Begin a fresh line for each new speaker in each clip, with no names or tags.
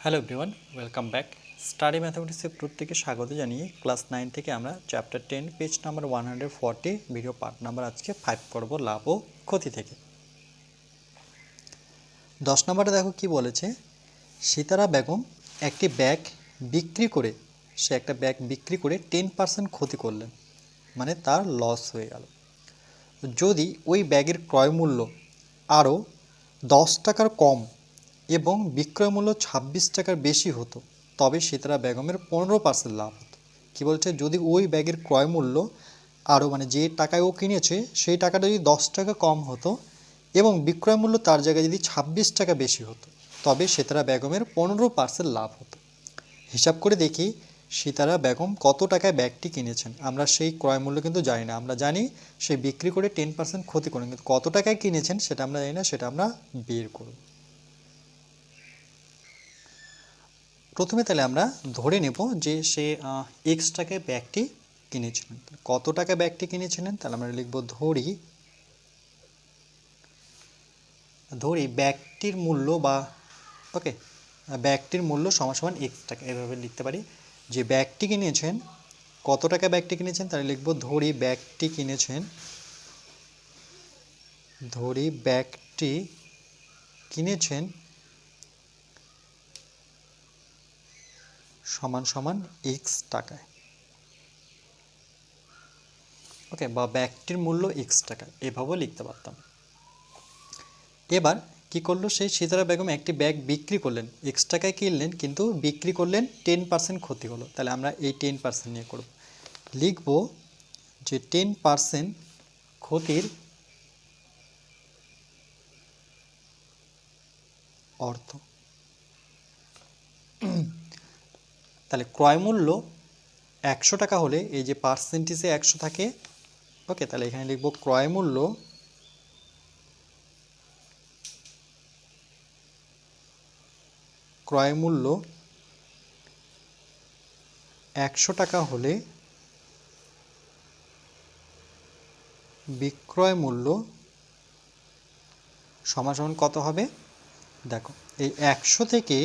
Hello everyone, welcome back. Study ম্যাথামেটিক্সের প্রত্যেকে স্বাগত জানিয়ে ক্লাস 9 থেকে আমরা chapter 10 page number 140 video part number আজকে 5 করব লাভ ও ক্ষতি থেকে। 10 নম্বরে দেখো কি বলেছে, সিতারা বেগম একটি ব্যাগ বিক্রি করে সে একটা ব্যাগ বিক্রি করে 10% ক্ষতি করলেন, মানে তার লস হয়ে গেল। যদি ওই ব্যাগের ক্রয় মূল্য আরও 10 টাকার কম এবং বিক্রয় মূল্য 26 টাকার বেশি হতো তবে সিতারা বেগমের 15% লাভ হতো। কি বলছে, যদি ওই ব্যাগের ক্রয় মূল্য আরও মানে যে টাকায় ও কিনেছে সেই টাকাটা যদি 10 টাকা কম হতো এবং বিক্রয় মূল্য তার জায়গায় যদি 26 টাকা বেশি হতো তবে সিতারা বেগমের 15% লাভ হতো। হিসাব করে দেখি সিতারা বেগম কত টাকায় ব্যাগটি কিনেছেন। আমরা সেই ক্রয় মূল্য কিন্তু জানি না, আমরা জানি সে বিক্রি করে 10% ক্ষতি করেন, কিন্তু কত টাকায় কিনেছেন সেটা আমরা জানি না, সেটা আমরা বের করব। প্রথমে তাহলে আমরা ধরে নেব যে সে এক্স টাকায় ব্যাগটি কিনেছিলেন। কত টাকা ব্যাগটি কিনেছিলেন তাহলে আমরা লিখব ধরি ব্যাগটির মূল্য বা ব্যাগটির মূল্য সমান সমান এক্স টাকা, এভাবে লিখতে পারি যে ব্যাগটি কিনেছেন, কত টাকা ব্যাগটি কিনেছেন তাহলে লিখব ধরি ব্যাগটি কিনেছেন সমান সমান এক্স টাকায়, বা ব্যাগটির মূল্য এক্স টাকা, এভাবেও লিখতে পারতাম। এবার কি করলো, সেই সিতারা বেগম একটি ব্যাগ বিক্রি করলেন, এক্স টাকায় কিনলেন কিন্তু বিক্রি করলেন 10% ক্ষতি হলো। তাহলে আমরা এই 10% নিয়ে করব, লিখব যে 10% ক্ষতির অর্থ। তাহলে ক্রয় মূল্য 100 টাকা হলে এই যে পার্সেন্টেজে 100 থাকে, তাহলে এখানে লিখব ক্রয় মূল্য 100 টাকা হলে বিক্রয় মূল্য সমান কত হবে। দেখো এই 100 থেকে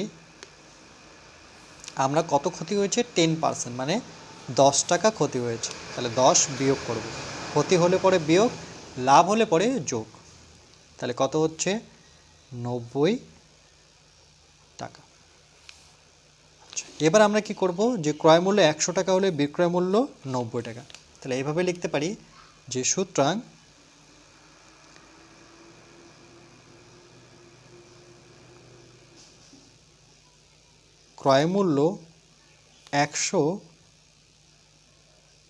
আমরা কত ক্ষতি হয়েছে, 10%, মানে 10 টাকা ক্ষতি হয়েছে। তাহলে 10 বিয়োগ করব, ক্ষতি হলে পরে বিয়োগ, লাভ হলে পরে যোগ। তাহলে কত হচ্ছে, 90 টাকা। আচ্ছা, এবার আমরা কি করব, যে ক্রয় মূল্য 100 টাকা হলে বিক্রয় মূল্য 90 টাকা। তাহলে এইভাবে লিখতে পারি যে সুতরাং ক্রয় মূল্য 100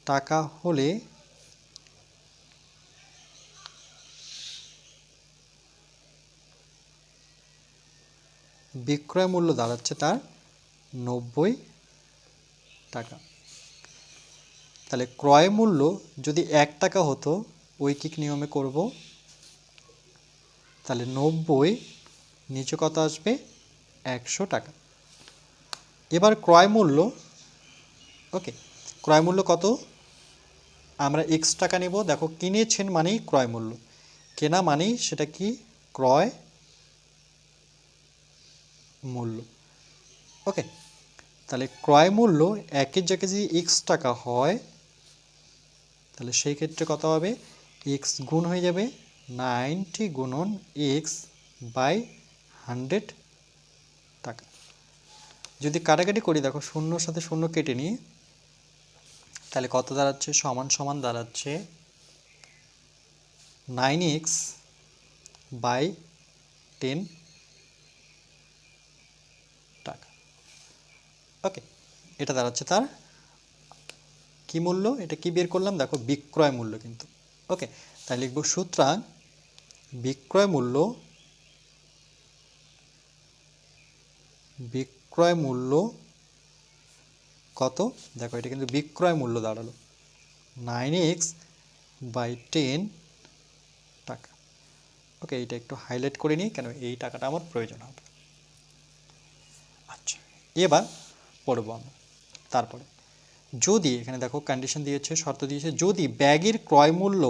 টাকা হলে বিক্রয় মূল্য দাঁড়াচ্ছে তার 90 টাকা। তাহলে ক্রয় মূল্য যদি 1 টাকা হতো ঐকিক নিয়মে করব, তাহলে 90 নিচে কত আসবে, 100 টাকা। এবার ক্রয় মূল্য ক্রয় মূল্য কত, আমরা এক্স টাকা নেব। দেখো কিনেছেন মানেই ক্রয় মূল্য, কেনা মানেই সেটা কি, ক্রয় মূল্য। তাহলে ক্রয় মূল্য একের জায়গায় যদি এক্স টাকা হয় তাহলে সেই ক্ষেত্রে কত হবে, এক্স গুণ হয়ে যাবে 90 গুণন এক্স বাই 100 টাকা। যদি কাটাকাটি করি, দেখো শূন্যর সাথে শূন্য কেটে নিই, তাহলে কত দাঁড়াচ্ছে, সমান দাঁড়াচ্ছে 9x বাই 10 টাকা। এটা দাঁড়াচ্ছে তার কি মূল্য, এটা কি বের করলাম, দেখো বিক্রয় মূল্য কিন্তু। তাই লিখব সুতরাং বিক্রয় মূল্য কত, দেখো এটা কিন্তু বিক্রয় মূল্য দাঁড়ালো 9x বাই 10 টাকা। এটা একটু হাইলাইট করে নিই, কেন এই টাকাটা আমার প্রয়োজন হবে। আচ্ছা, এবার পড়ব আমরা। তারপরে যদি এখানে দেখো কন্ডিশন দিয়েছে, শর্ত দিয়েছে, যদি ব্যাগের ক্রয় মূল্য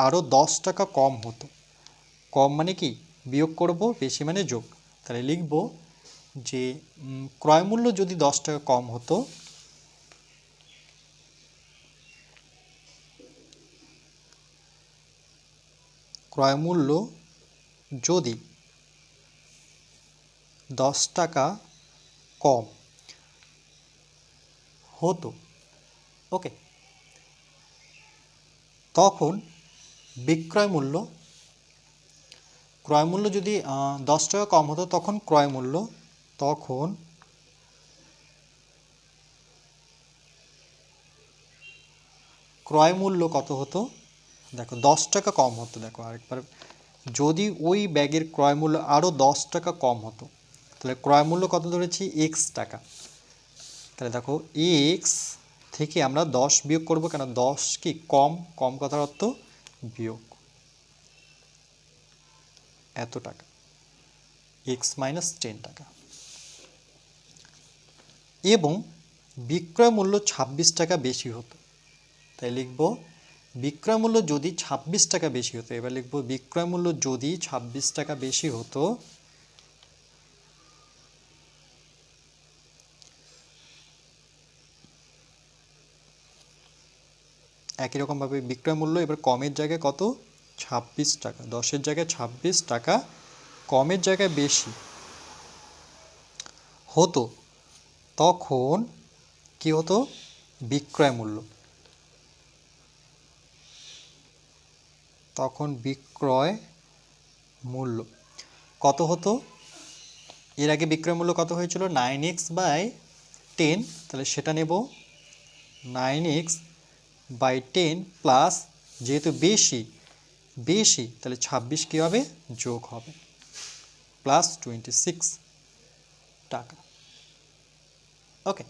আরও 10 টাকা কম হতো, কম মানে কি, বিয়োগ করব, বেশি মানে যোগ। তাহলে লিখব যে ক্রয় মূল্য যদি 10 টাকা কম হতো, ক্রয় মূল্য যদি 10 টাকা কম হতো, ওকে, তখন বিক্রয় মূল্য, ক্রয় মূল্য যদি 10 টাকা কম হতো তখন ক্রয় মূল্য, তখন ক্রয় মূল্য কত হতো? দেখো 10 টাকা কম হতো, দেখো আরেকবার, যদি ওই ব্যাগের ক্রয় মূল্য আরও 10 টাকা কম হতো, তাহলে ক্রয় মূল্য কত ধরেছি? এক্স টাকা। তাহলে দেখো এক্স থেকে আমরা 10 বিয়োগ করব, কেন 10 কি কম, কম কথার অর্থ বিয়োগ, এত টাকা, এক্স মাইনাস 10 টাকা। এবং বিক্রয় মূল্য 26 টাকা বেশি হতো, তাই লিখব বিক্রয় মূল্য যদি 26 টাকা বেশি হতো। এবার লিখব বিক্রয় মূল্য যদি 26 টাকা বেশি হতো, একই রকমভাবে বিক্রয় মূল্য এবার কমের জায়গায় কত? 26 টাকা, 10-এর জায়গায় 26 টাকা কমের জায়গায় বেশি হতো, তখন কি হতো? বিক্রয় মূল্য, তখন বিক্রয় মূল্য কত হতো? এর আগে বিক্রয় মূল্য কত হয়েছিল? 9x/10, তাহলে সেটা নেব 9x/10 প্লাস, যেহেতু বেশি বেশি তাহলে 26 কী হবে? যোগ হবে, প্লাস 26 টাকা। ওকে,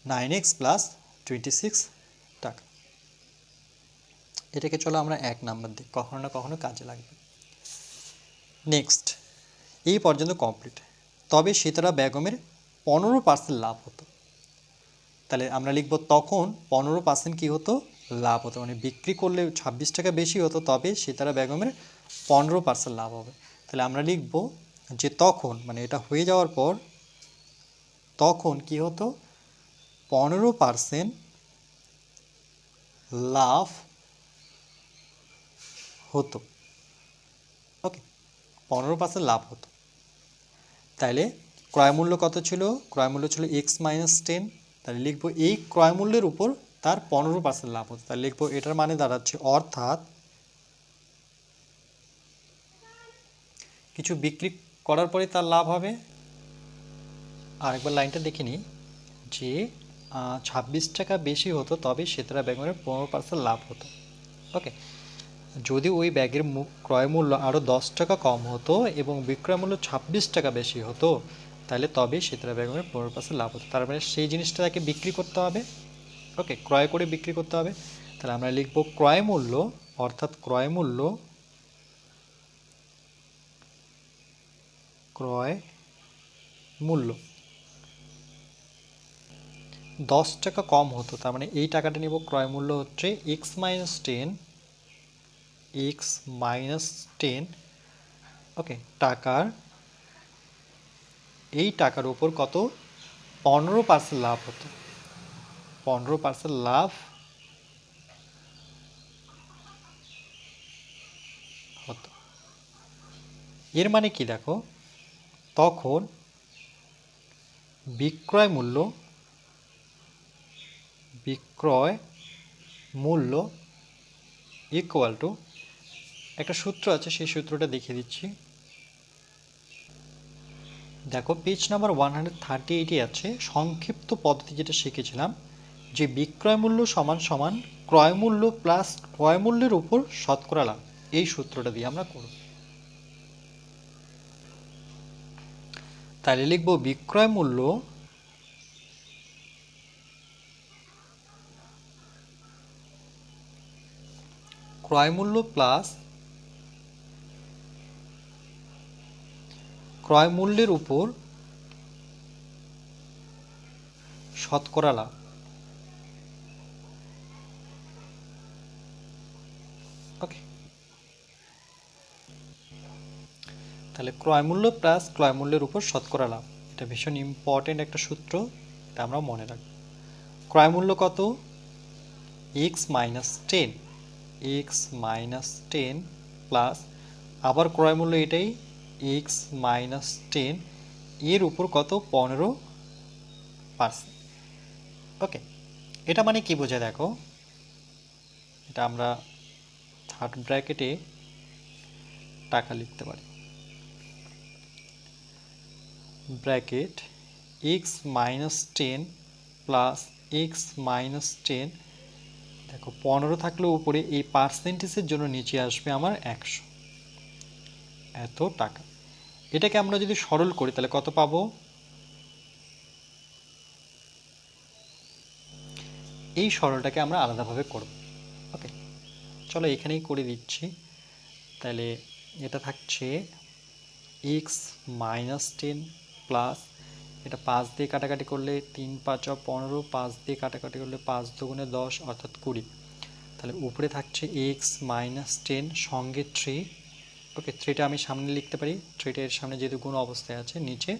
9x প্লাস 26 টাকা। এটাকে চলো আমরা 1 নাম্বার দিই, কখনো না কখনো কাজে লাগবে। নেক্সট, এই পর্যন্ত কমপ্লিট। তবে সিতারা বেগমের 15% লাভ হতো, তাহলে আমরা লিখব তখন 15% কী হতো? লাভ হতো, মানে বিক্রি করলে 26 টাকা বেশি হতো, তবে সিতারা বেগমের 15% লাভ হবে। তাহলে আমরা লিখব যে তখন, মানে এটা হয়ে যাওয়ার পর, তখন কি হতো? 15% লাভ হতো। ওকে, 15% লাভ হতো। তাইলে ক্রয় মূল্য কত ছিল? ক্রয় মূল্য ছিল x-10, তাহলে লিখব এই ক্রয় মূল্যের উপর তার 15% লাভ হতো, তাহলে লিখব এটার মানে দাঁড়াচ্ছে অর্থাৎ কিছু বিক্রি করার পরে তার লাভ হবে। আরেকবার লাইনটা দেখে নিই, যে 26 টাকা বেশি হতো তবে সিতারা বেগমের 15% লাভ হতো। ওকে, যদি ওই ব্যাগের ক্রয় মূল্য আরও 10 টাকা কম হতো এবং বিক্রয় মূল্য 26 টাকা বেশি হতো, তাহলে তবে সিতারা বেগমের 15% লাভ হতো। তার মানে সেই জিনিসটা তাকে বিক্রি করতে হবে, ওকে, ক্রয় করে বিক্রি করতে হবে। তাহলে আমরা লিখব ক্রয় মূল্য, অর্থাৎ ক্রয় মূল্য, ক্রয় মূল্য 10 টাকা কম হতো, তার মানে এই টাকাটা নিব, ক্রয় মূল্য হচ্ছে x-10, x-10, ওকে, টাকার, এই টাকার উপর কত? 15% লাভ হতো, 15% লাভ হতো। এর মানে কি দেখো, তখন বিক্রয় মূল্য, বিক্রয় মূল্য ইকুয়াল টু, একটা সূত্র আছে, সেই সূত্রটা দেখিয়ে দিচ্ছি। দেখো পেজ নাম্বার 138 আছে, সংক্ষিপ্ত পদ্ধতি যেটা শিখেছিলাম, যে বিক্রয় মূল্য সমান সমান ক্রয় মূল্য প্লাস ক্রয় মূল্যের উপর শতকরা লাভ, এই সূত্রটা দিয়ে আমরা করব। তাহলে লিখব বিক্রয় মূল্য ক্রয় মূল্য প্লাস ক্রয় মূল্যের উপর শতকরা লাভ। ওকে, তাহলে ক্রয়মূল্য প্লাস ক্রয়মূল্যের উপর শতকরা লাভ, এটা ভীষণ ইম্পর্টেন্ট একটা সূত্র, এটা আমরা মনে রাখবো। ক্রয়মূল্য কত? X minus ten, x minus ten plus আবার ক্রয়মূল্য এটাই এক্স মাইনাস টেন, এর উপর কত? 15%। ওকে, এটা মানে কি বোঝায় দেখো, এটা আমরা থার্ড ব্র্যাকেটে টাকা লিখতে পারি, bracket x minus ten plus x minus ten, দেখো 15 থাকলেও উপরে এই পার্সেন্টেজের জন্য নিচে আসবে আমার 100, এত টাকা। এটাকে আমরা যদি সরল করি তাহলে কত পাবো? এই সরলটাকে আমরা আলাদাভাবে করব। ওকে, চলো এখানেই করে দিচ্ছি। তাহলে এটা থাকছে এক্স মাইনাস টেন প্লাস, এটা 5 দিয়ে কাটাকাটি করলে 3 5 15, 5 দিয়ে কাটাকাটি করলে 5 দুগুণে 10 অর্থাৎ 20। তাহলে উপরে থাকছে এক্স মাইনাস টেন সঙ্গে 3। ওকে, 3টা আমি সামনে লিখতে পারি, 3টা এর সামনে যেহেতু গুণ অবস্থায় আছে, নিচে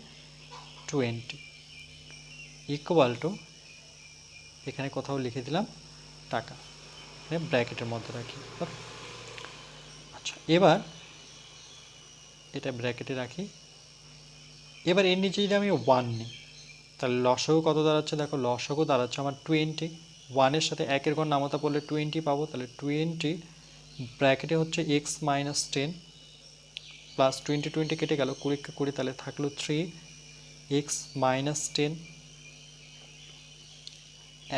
20 ইকুয়াল টু, এখানে কোথাও লিখে দিলাম টাকা, ব্র্যাকেটের মধ্যে রাখি। ওকে, আচ্ছা এবার এটা ব্র্যাকেটে রাখি। এবার এর নিচে যদি আমি 1 নিই তাহলে লসাগু কত দাঁড়াচ্ছে? দেখো লসাগু দাঁড়াচ্ছে আমার 20, 1-এর সাথে 1-এর ঘর নামতা পড়লে 20 পাবো, তাহলে 20 ব্র্যাকেটে হচ্ছে এক্স মাইনাস টেন প্লাস 20 20 কেটে গেল, 20 তাহলে থাকলো 3 এক্স মাইনাস টেন,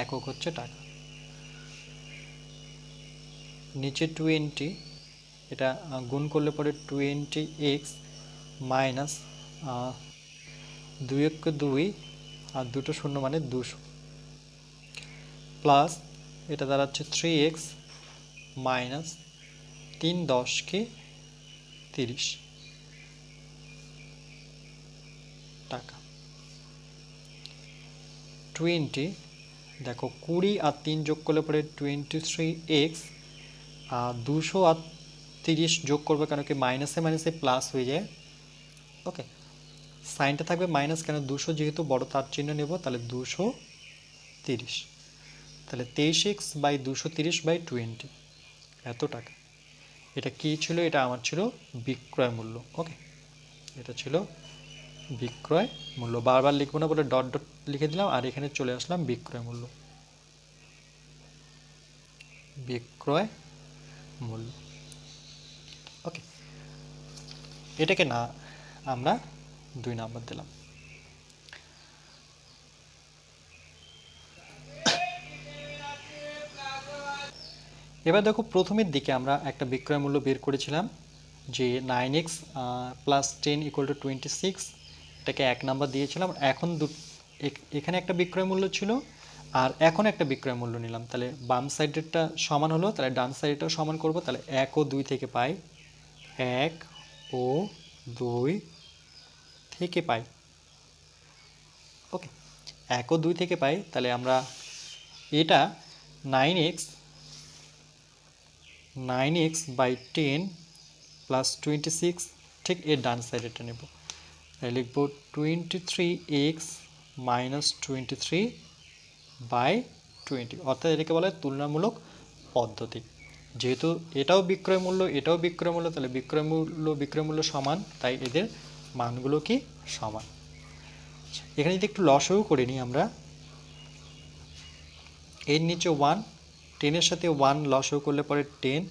একক হচ্ছে টাকা। নিচে 20, এটা গুণ করলে পরে 20x মাইনাস 2 1 2 আর দুটো শূন্য মানে 200 প্লাস এটা দাঁড়াচ্ছে 3x মাইনাস 3 10 30 টাকা। 20, দেখো 20 আর 3 যোগ করলে পরে 23x, আর 200 আর 30 যোগ করবে কেন কি মাইনাসে মাইনাসে প্লাস হয়ে যায়। ওকে, সাইনটা থাকবে মাইনাস, কেন 200 যেহেতু বড় তার চিহ্ন নেব, তাহলে 230, তাহলে 23x বাই 230/20, এত টাকা। এটা কি ছিল? এটা আমার ছিল বিক্রয় মূল্য। ওকে, এটা ছিল বিক্রয় মূল্য, বারবার লিখবো না বলে ডট ডট লিখে দিলাম, আর এখানে চলে আসলাম বিক্রয় মূল্য, বিক্রয় মূল্য। ওকে, এটাকে না আমরা 2 নাম্বার দিলাম। এবার দেখো প্রথমের দিকে আমরা একটা বিক্রয় মূল্য বের করেছিলাম যে 9x প্লাস 10 ইকুয়াল টু 26, এটাকে 1 নাম্বার দিয়েছিলাম। এখন এখানে একটা বিক্রয় মূল্য ছিল আর এখন একটা বিক্রয় মূল্য নিলাম, তাহলে বাম সাইডেরটা সমান হলো, তাহলে ডান সাইডটাও সমান করব। তাহলে 1 ও 2 থেকে পাই, 1 ও 2 থেকে পাই। ওকে, 1 ও 2 থেকে পাই, তাহলে আমরা এটা 9x বাই 10 প্লাস 26, ঠিক এর ডান সাইডেরটা নেব, তাই লিখব 23x মাইনাস 23/20, অর্থাৎ এটাকে বলা হয় তুলনামূলক পদ্ধতি। যেহেতু এটাও বিক্রয় মূল্য এটাও বিক্রয় মূল্য, তাহলে বিক্রয় মূল্য সমান, তাই এদের মানগুলো কি সমান। এখানে যদি একটু লসাগু করে নিই আমরা, এর নিচে 1, 10-এর সাথে 1 লসাগু করলে পরে 10,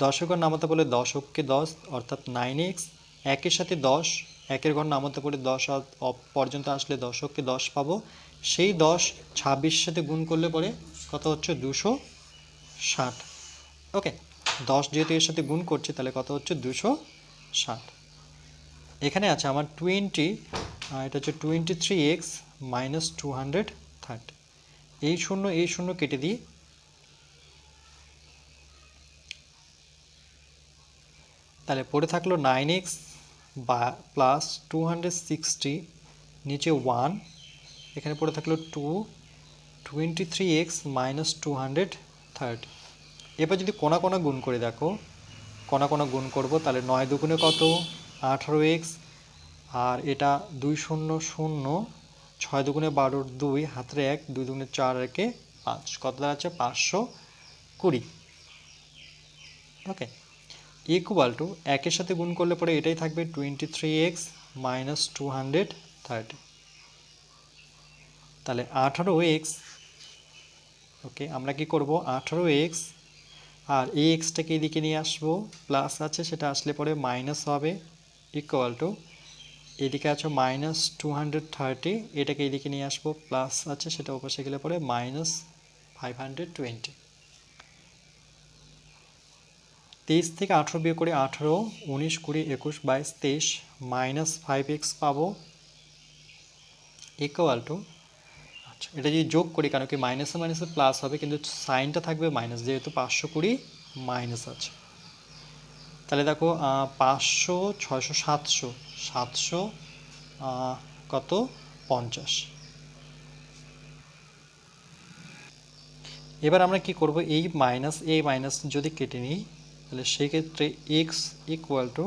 দশকের নামাতে বলে দশককে 10 অর্থাৎ 9x, 1-এর সাথে 10, 1-এর ঘর নামাতে পড়ে 10 পর্যন্ত আসলে দশককে 10 পাবো, সেই 10 26-এর সাথে গুণ করলে পরে কত হচ্ছে 260। ওকে, 10 যেহেতু এর সাথে গুণ করছে তাহলে কত হচ্ছে 260। এখানে আছে আমার 20, এটা হচ্ছে 23x মাইনাস 230, এই শূন্য কেটে দিই, তাহলে পড়ে থাকলো 9x বা প্লাস 260, নিচে 1, এখানে পড়ে থাকলো 2, 23x মাইনাস 230। এবার যদি কোনা কোনা গুণ করে দেখো, কোনা কোনা গুণ করব, তাহলে 9 দুগুণে কত 18x, আর এটা 2 0 0, 6 দুগুণে 12, 2 হাতের 1, 2 দুগুণে 4, একে 5, কত দাঁড়াচ্ছে 520। ওকে, ইকুয়াল টু একের সাথে গুণ করলে পরে এটাই থাকবে 23x মাইনাস 230। তাহলে 18x, ওকে আমরা কি করব 18x আর এই এক্সটাকে এদিকে নিয়ে আসবো, প্লাস আছে সেটা আসলে পরে মাইনাস হবে, ইকুয়াল টু এদিকে আছে মাইনাস 230, এটাকে এদিকে নিয়ে আসবো, প্লাস আছে সেটা ওপাশে গেলে পরে মাইনাস 520। 23 থেকে 18 বিয়োগ করে 18, 19, 20, 21, 22, 23 মাইনাস 5x পাবো, ইকুয়াল টু, আচ্ছা এটা যদি যোগ করি, কারণ কি মাইনাসে মাইনাসে প্লাস হবে, কিন্তু সাইনটা থাকবে মাইনাস, যেহেতু 520 মাইনাস আছে। তাহলে দেখো 500, 600, 700, 700 কত 50। এবার আমরা কি করব, এই মাইনাস যদি কেটে নিই, তাহলে সেক্ষেত্রে এক্স ইকুয়াল টু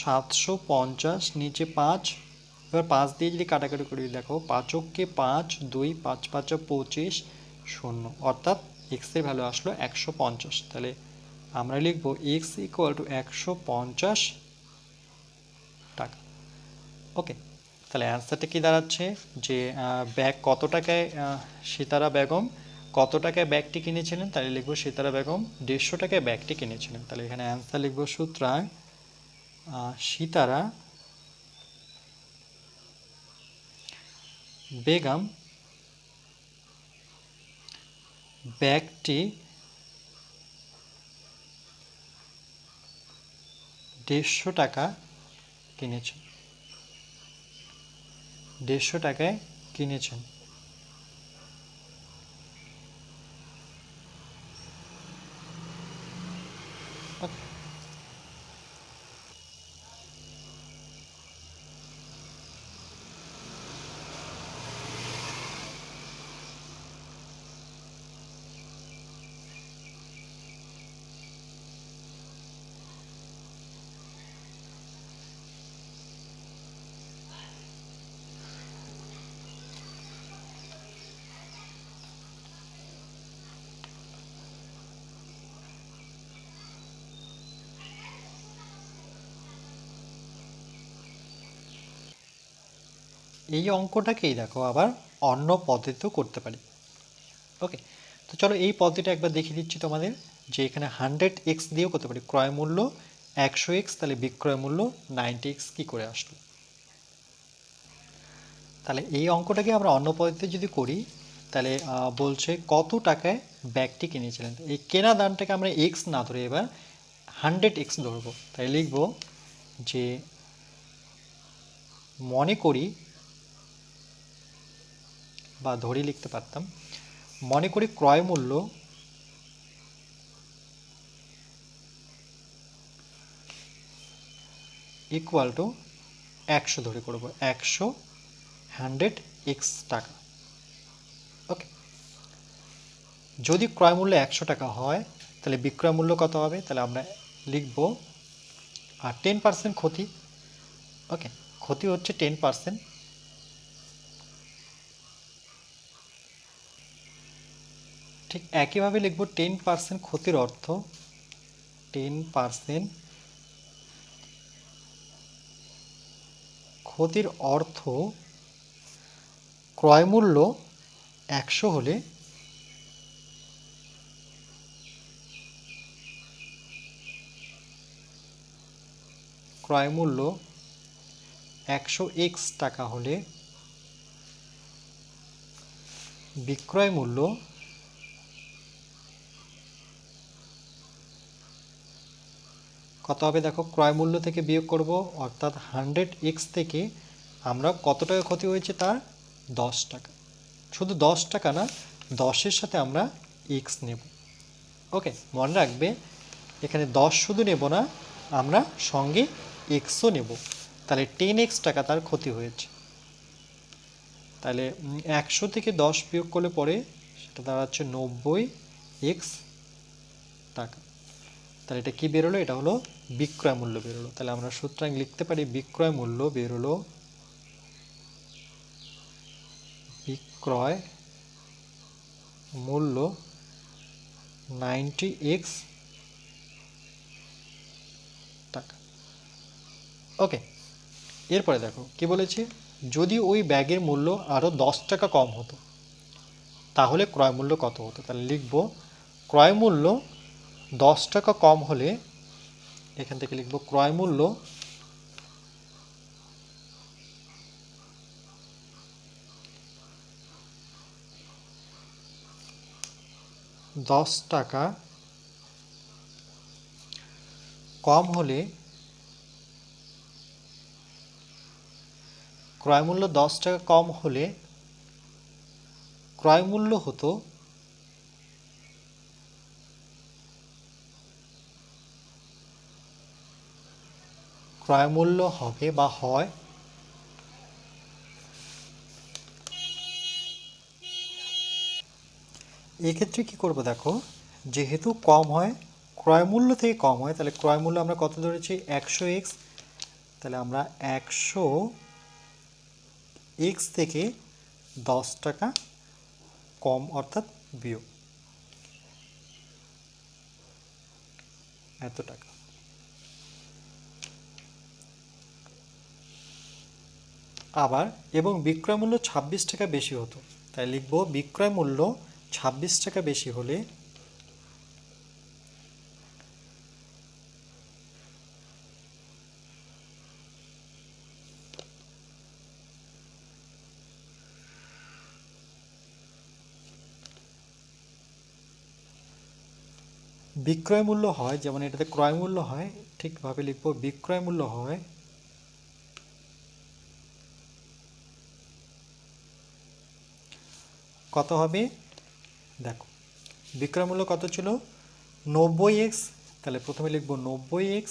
750, নিচে 5, এবার 5 দিয়ে যদি কাটাকাটি করি, দেখো 5কে 5, 2, 5 5 25, 0, অর্থাৎ এক্সের ভ্যালু আসলো 150। তাহলে আমরা লিখব এক্স ইকুয়াল টু 150 টাকা। ওকে, তাহলে অ্যান্সারটা কি দাঁড়াচ্ছে যে ব্যাগ কত টাকায়, সিতারা বেগম কত টাকায় ব্যাগটি কিনেছিলেন, তাহলে লিখবো সিতারা বেগম 150 টাকায় ব্যাগটি কিনেছিলেন। তাহলে এখানে অ্যান্সার লিখবো, সুতরাং সিতারা বেগম ব্যাগটি 150 টাকা কিনেছেন, 150 টাকায় কিনেছেন। এই অঙ্কটাকেই দেখো আবার অন্য পদ্ধতিতেও করতে পারি। ওকে, তো চলো এই পদ্ধতিটা একবার দেখিয়ে দিচ্ছি তোমাদের, যে এখানে 100x দিয়েও করতে পারি, ক্রয় মূল্য 100x, তাহলে বিক্রয় মূল্য 90x কি করে আসলো। তাহলে এই অঙ্কটাকে আমরা অন্য পদ্ধতিতে যদি করি, তাহলে বলছে কত টাকায় ব্যাগটি কিনেছিলেন, এই কেনা দামটাকে আমরা x না ধরে এবার 100x ধরবো। তাই লিখব যে মনে করি, বা ধরি লিখতে পারতাম, মনে করি ক্রয় মূল্য ইকুয়াল টু 100 ধরে করব, 100x টাকা। ওকে, যদি ক্রয় মূল্য 100 টাকা হয়, তাহলে বিক্রয় মূল্য কত হবে, তাহলে আমরা লিখব 10% ক্ষতি। ওকে, ক্ষতি হচ্ছে 10%, ঠিক একইভাবে লিখব 10% ক্ষতির অর্থ, 10% ক্ষতির অর্থ ক্রয় মূল্য 100 হলে ক্রয় মূল্য 100x টাকা হলে বিক্রয় মূল্য কত হবে, দেখো ক্রয় মূল্য থেকে বিয়োগ করব, অর্থাৎ 100x থেকে আমরা কত টাকা ক্ষতি হয়েছে তার 10 টাকা, শুধু 10 টাকা না, 10-এর সাথে আমরা x নেব। ওকে, মনে রাখবে এখানে 10 শুধু নেব না, আমরা সঙ্গে xও নেব, তাহলে 10x টাকা তার ক্ষতি হয়েছে। তাহলে 100 থেকে 10 বিয়োগ করলে পরে সেটা দাঁড়াচ্ছে 90x টাকা। তাহলে এটা কি বেরোলো? এটা হলো বিক্রয় মূল্য বেরোলো। তাহলে আমরা সুতরাং লিখতে পারি বিক্রয় মূল্য বেরোলো, বিক্রয় মূল্য 90x টাকা। ওকে, এরপরে দেখো কি বলেছে, যদি ওই ব্যাগের মূল্য আরও 10 টাকা কম হতো তাহলে ক্রয় মূল্য কত হতো? তাহলে লিখব ক্রয় মূল্য 10 টাকা কম হলে, এখান থেকে লিখব ক্রয় মূল্য 10 টাকা কম হলে, ক্রয় মূল্য 10 টাকা কম হলে ক্রয় মূল্য হতো ক্রয় মূল্য হবে বা হয় এক্ষেত্রে কি করব দেখো, যেহেতু কম হয়, ক্রয় মূল্য থেকে কম হয়, তাহলে ক্রয় মূল্য আমরা কত ধরেছি? 100x। তাহলে আমরা 100x থেকে 10 টাকা কম অর্থাৎ বিয়োগ এত টাকা। আবার এবং বিক্রয় মূল্য 26 টাকা বেশি হতো, তাই লিখব বিক্রয় মূল্য 26 টাকা বেশি হলে বিক্রয় মূল্য হয়, যেমন এটাতে ক্রয় মূল্য হয়, ঠিকভাবে লিখব বিক্রয় মূল্য হয় কত হবে? দেখো বিক্রয় মূল্য কত ছিল? 90x। তাহলে প্রথমে লিখব 90x,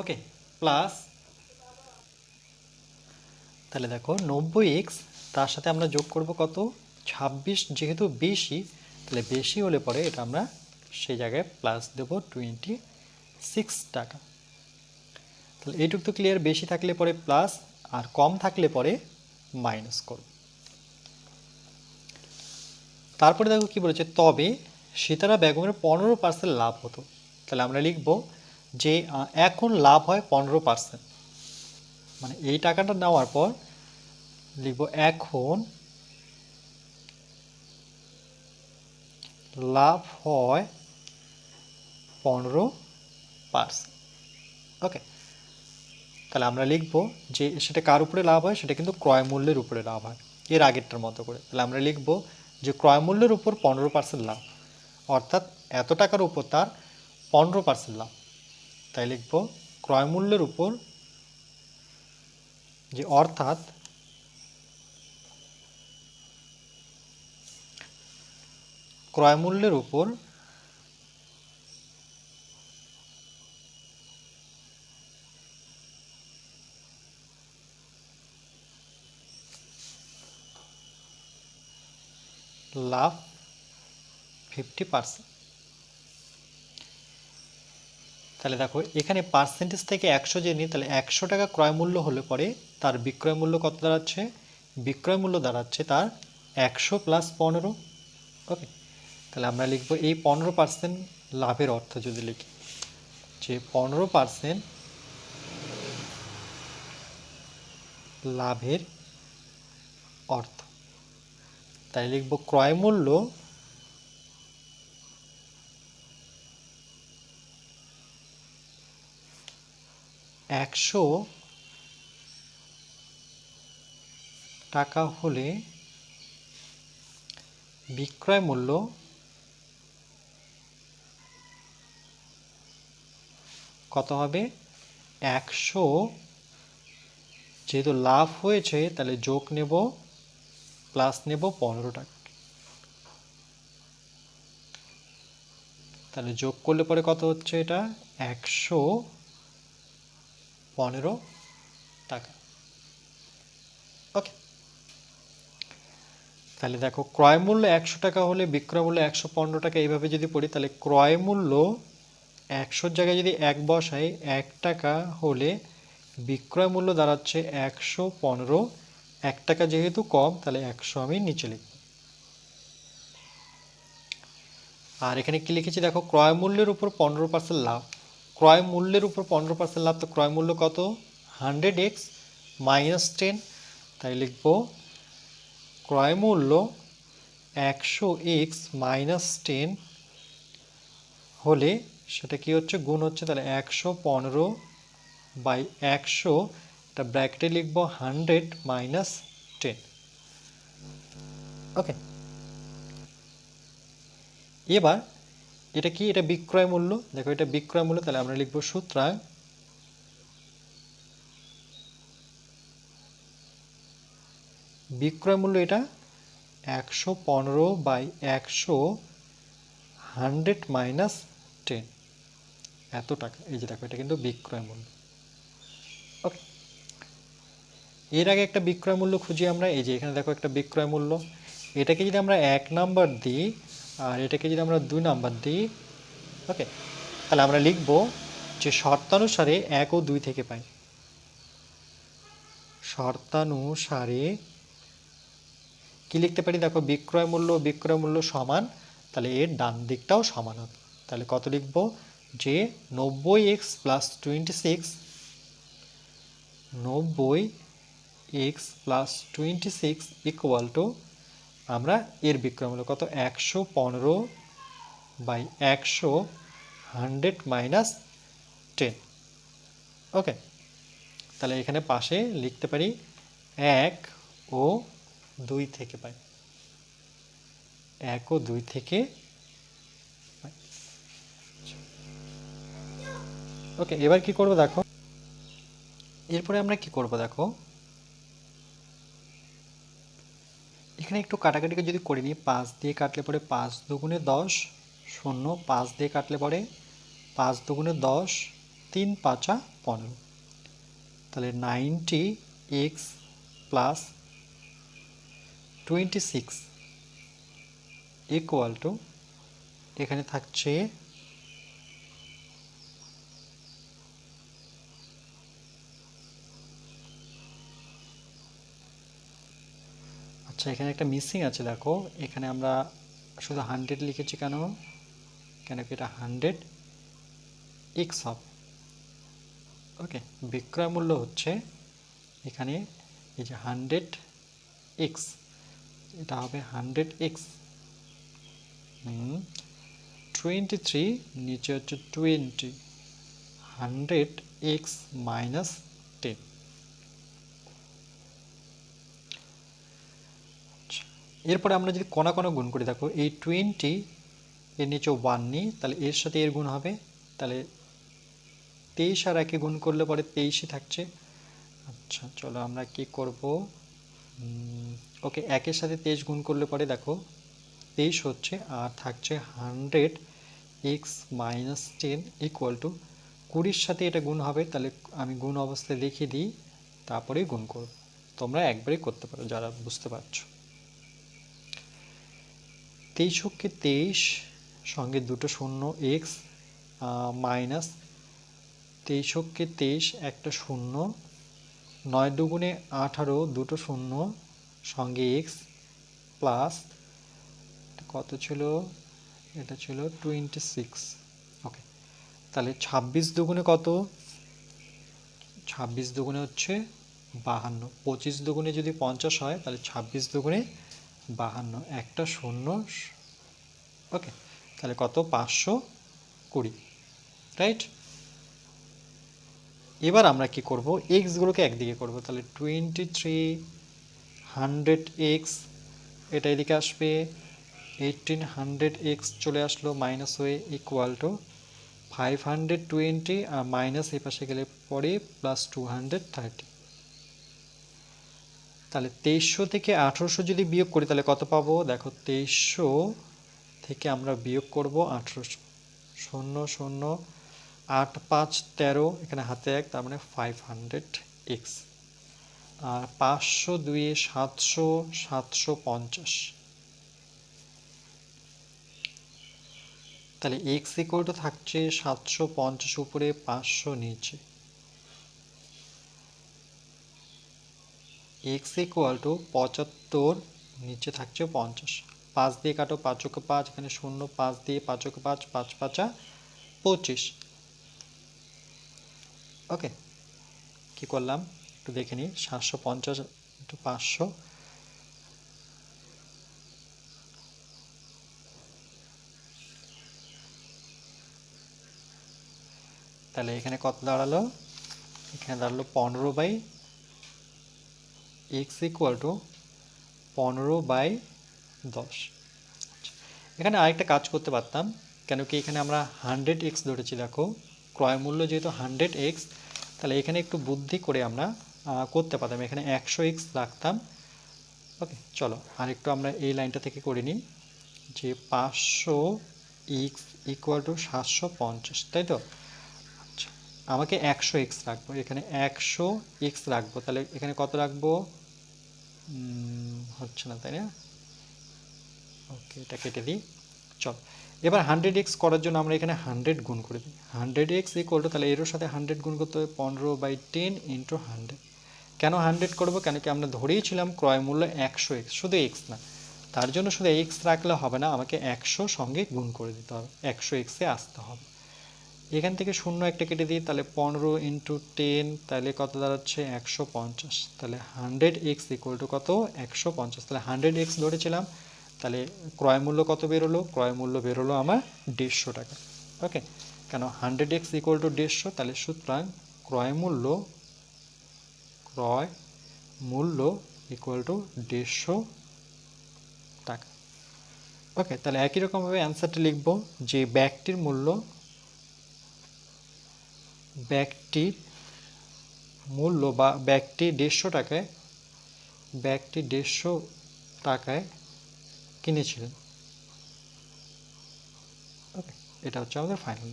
ওকে, প্লাস, তাহলে দেখো 90x তার সাথে আমরা যোগ করব কত? 26, যেহেতু বেশি, তাহলে বেশি হলে পরে এটা আমরা সেই জায়গায় প্লাস দেব 26 টাকা। তাহলে এইটুকু তো ক্লিয়ার, বেশি থাকলে পরে প্লাস আর কম থাকলে পরে মাইনাস করব। তারপরে দেখো কি বলেছে, তবে সিতারা বেগমের 15% লাভ হতো। তাহলে আমরা লিখব যে এখন লাভ হয় 15%, মানে এই টাকাটা নেওয়ার পর লিখব এখন লাভ হয় 15%। ওকে, তাহলে আমরা লিখব যে সেটা কার উপরে লাভ হয়? সেটা কিন্তু ক্রয় মূল্যের উপরে লাভ হয়, এর আগেরটার মতো করে। তাহলে আমরা লিখব যে ক্রয় মূল্যের উপর 15% লাভ, অর্থাৎ এত টাকার উপর তার 15% লাভ। তাই লিখব ক্রয় মূল্যের উপর, যে অর্থাৎ ক্রয় মূল্যের উপর লাভ 50%। তাহলে দেখো এখানে পার্সেন্টেজ থেকে 100 যে নিই, তাহলে 100 টাকা ক্রয় মূল্য হলে পরে তার বিক্রয় মূল্য কত দাঁড়াচ্ছে? বিক্রয় মূল্য দাঁড়াচ্ছে তার 100 প্লাস 15। ওকে, তাহলে আমরা লিখব এই 15% লাভের অর্থ যদি লিখি, যে 15% লাভের অর্থ, তাই লিখব ক্রয় মূল্য 100 টাকা হলে বিক্রয় মূল্য কত হবে? 100, যেহেতু লাভ হয়েছে তাহলে যোগ নেব, প্লাস নেব 15 টাকা, তাহলে যোগ করলে পরে কত হচ্ছে? এটা 115 টাকা। ওকে, তাহলে দেখো ক্রয় মূল্য 100 টাকা হলে বিক্রয় মূল্য 115 টাকা, এইভাবে যদি পড়ি তাহলে ক্রয় মূল্য 100 জায়গায় যদি 1 বসাই 1 টাকা হলে বিক্রয় মূল্য দাঁড়াচ্ছে 115। 1 টাকা যেহেতু কম তাহলে 100 আমি নিচে লিখব। আর এখানে কি লিখেছি দেখো, ক্রয় মূল্যের উপর 15% লাভ। ক্রয় মূল্যের উপর 15% লাভ, তো ক্রয় মূল্য কত? 100x minus 10। তাই লিখব ক্রয় মূল্য 100x মাইনাস 10 হলে সেটা কি হচ্ছে, গুণ হচ্ছে, তাহলে 115/100, এটা ব্র্যাকেটে লিখব 100 মাইনাস 10। ওকে, এবার এটা কি, এটা বিক্রয় মূল্য, দেখো এটা বিক্রয় মূল্য, তাহলে আমরা লিখব সুতরাং বিক্রয় মূল্য এটা 115/100, 100 মাইনাস 10, এত টাকা। এই যে দেখো এটা কিন্তু বিক্রয় মূল্য। ওকে, এর আগে একটা বিক্রয় মূল্য খুঁজি আমরা। এই যে এখানে দেখো একটা বিক্রয় মূল্য, এটাকে যদি আমরা 1 নাম্বার দিই আর এটাকে যদি আমরা 2 নাম্বার দিই, ওকে, তাহলে আমরা লিখব যে শর্তানুসারে 1 ও 2 থেকে পাই। শর্তানুসারে কি লিখতে পারি দেখো, বিক্রয় মূল্য সমান, তাহলে এর ডান দিকটাও সমান হবে। তাহলে কত লিখব, যে 90x plus 26, 90x plus 26 equal to, আমরা এর বিক্রয় মূল্য কত, 115/100, 100 মাইনাস 10। ওকে, তাহলে এখানে পাশে লিখতে পারি 1 ও 2 থেকে পাই, 1 ও 2 থেকে পাই। ওকে, এবার কি করব দেখো, এরপরে আমরা কি করব দেখো, এখানে একটু কাটাকাটিকে যদি করে নিই, 5 দিয়ে কাটলে পরে 5 দুগুণে 10, 0, 5 দিয়ে কাটলে পরে 5 দুগুণে 10, 3 5 15, তাহলে 90x প্লাস 26 ইকুয়াল টু, এখানে থাকছে আচ্ছা, এখানে একটা মিসিং আছে দেখো, এখানে আমরা শুধু 100 লিখেছি কেন, কেন কি এটা 100x হবে। ওকে, বিক্রয় মূল্য হচ্ছে এখানে এই যে 100x, এটা হবে 100x, 23 নিচে হচ্ছে 20, 100x মাইনাস 10। এরপরে আমরা যদি কোনা কোনা গুণ করি দেখো, এই 20 এর নিচে 1 নিই, তাহলে এর সাথে এর গুণ হবে, তাহলে 23 আর 1 গুণ করলে পরে 23ই থাকছে। আচ্ছা চলো আমরা কি করব, ওকে, 1 এর সাথে 23 গুণ করলে পরে দেখো 23 হচ্ছে, আর থাকছে 100x মাইনাস 10 ইকুয়াল টু 20-র সাথে এটা গুণ হবে, তাহলে আমি গুণ অবস্থায় লিখে দিই, তারপরেই গুণ করব। তোমরা একবারেই করতে পারো যারা বুঝতে পারছো। 23 23 সঙ্গে দুটো শূন্য, এক্স মাইনাস 23 23 একটা শূন্য, 9 দুগুণে 18 দুটো শূন্য সঙ্গে এক্স প্লাস কত ছিল, এটা ছিল 26। ওকে, তাহলে 26 দুগুণে কত, 26 দুগুণে হচ্ছে 52, 25 দুগুণে যদি 50 হয় তাহলে 26 দুগুণে 52, একটা শূন্য। ওকে, তাহলে কত, 520, রাইট। এবার আমরা কি করব, এক্স গুলোকে একদিকে করব, তাহলে 23 100x, এটা এদিকে আসবে, 1800x চলে আসলো মাইনাস হয়ে, ইকুয়াল টু 520, আর মাইনাস এই পাশে গেলে পরে প্লাস 230। তাহলে 2300 থেকে 1800 যদি বিয়োগ করি তাহলে কত পাবো দেখো, 2300 থেকে আমরা বিয়োগ করব 1800, 0 0 8 5 13, এখানে হাতে 1, তার মানে 500x। আর 500 2 700 750। তাহলে এক্স ইকুয়াল টু থাকছে 750 উপরে 500 নিচে, এক্স ইকুয়াল টু 75 নিচে থাকছে 50। 5 দিয়ে কাটো, 5 × 5, এখানে 0, 5 দিয়ে 5 × 5, 5 × 5 = 25। ওকে, কি করলাম একটু দেখে নিই। 750 × 500, তাহলে এখানে কত দাঁড়ালো? এখানে দাঁড়ালো 15/x ইকুয়াল টু 15/10। এখানে আরেকটা কাজ করতে পারতাম, কেন কি এখানে আমরা 100x ধরেছি। দেখো ক্রয় মূল্য যেহেতু 100x, তাহলে এখানে একটু বুদ্ধি করে আমরা করতে পারতাম, এখানে 100x রাখতাম। ওকে, চলো আরেকটু আমরা এই লাইনটা থেকে করে নিই, যে 500x ইকুয়াল টু 750, তাই তো? আচ্ছা, আমাকে 100x রাখবো, এখানে 100x রাখবো, তাহলে এখানে কত রাখবো? হচ্ছে না, তাই না? ওকে, এটা কেটে দিই। চল, এবার 100x করার জন্য আমরা এখানে 100 গুণ করে দিই। 100x ইকুয়াল টু, তাহলে এর সাথে 100 গুণ করতে হবে 15/10 × 100। কেন 100 করব? কেন কি আমরা ধরেইছিলাম ক্রয় মূল্য 100x, শুধু x না, তার জন্য শুধু x রাখলে হবে না, আমাকে 100 সঙ্গে গুণ করে দিতে হবে, 100x এ আসতে হবে। এখান থেকে 0 একটা কেটে দিই, তাহলে 15 × 10, তাহলে কত দাঁড়াচ্ছে? 150। তাহলে 100x ইকুয়াল টু কত? 150। তাহলে 100x ধরেছিলাম, তাহলে ক্রয় মূল্য কত বেরোলো? ক্রয় মূল্য বেরোলো আমার 150 টাকা। ওকে, কেন 100x ইকুয়াল টু 150, তাহলে সুতরাং ক্রয় মূল্য ইকুয়াল টু 150 টাকা। ওকে, তাহলে একই রকমভাবে অ্যান্সারটা লিখবো, যে ব্যাগটির মূল্য বা ব্যাগটি 150 টাকায়, ব্যাগটি 150 টাকায় কিনেছিলেন। ওকে, এটা হচ্ছে আমাদের ফাইনাল।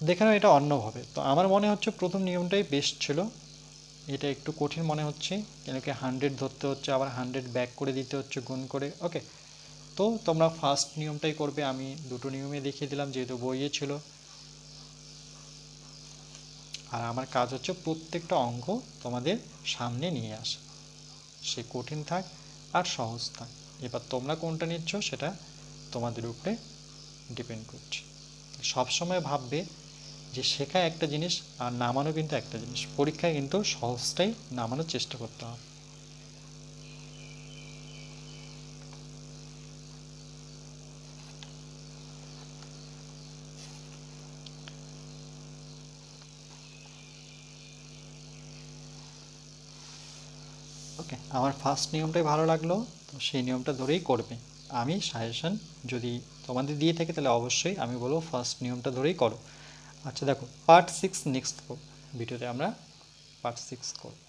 দেখে নাও এটা অন্যভাবে। তো আমার মনে হচ্ছে প্রথম নিয়মটাই বেস্ট ছিল, এটা একটু কঠিন মনে হচ্ছে, কেন কি 100 ধরতে হচ্ছে, আবার 100 ব্যাক করে দিতে হচ্ছে গুণ করে। ওকে, তো তোমরা ফার্স্ট নিয়মটাই করবে, আমি দুটো নিয়মে দেখিয়ে দিলাম যেহেতু বইয়ে ছিল। আর আমার কাজ হচ্ছে প্রত্যেকটা অঙ্ক তোমাদের সামনে নিয়ে আসা, সে কঠিন থাক আর সহজ থাক। এবার তোমরা কোনটা নিচ্ছ সেটা তোমাদের উপরে ডিপেন্ড করছে। সবসময় ভাববে যে শেখা একটা জিনিস আর নামানো কিন্তু একটা জিনিস, পরীক্ষায় কিন্তু সহজটাই নামানোর চেষ্টা করতে হবে। ওকে, আমার ফার্স্ট নিয়মটাই ভালো লাগলো, তো সেই নিয়মটা ধরেই করবে। আমি সাজেশন যদি তোমাদের দিয়ে থাকি তাহলে অবশ্যই আমি বলবো ফার্স্ট নিয়মটা ধরেই করো। আচ্ছা দেখো, পার্ট 6 নেক্সট ভিডিওতে আমরা পার্ট 6 করব।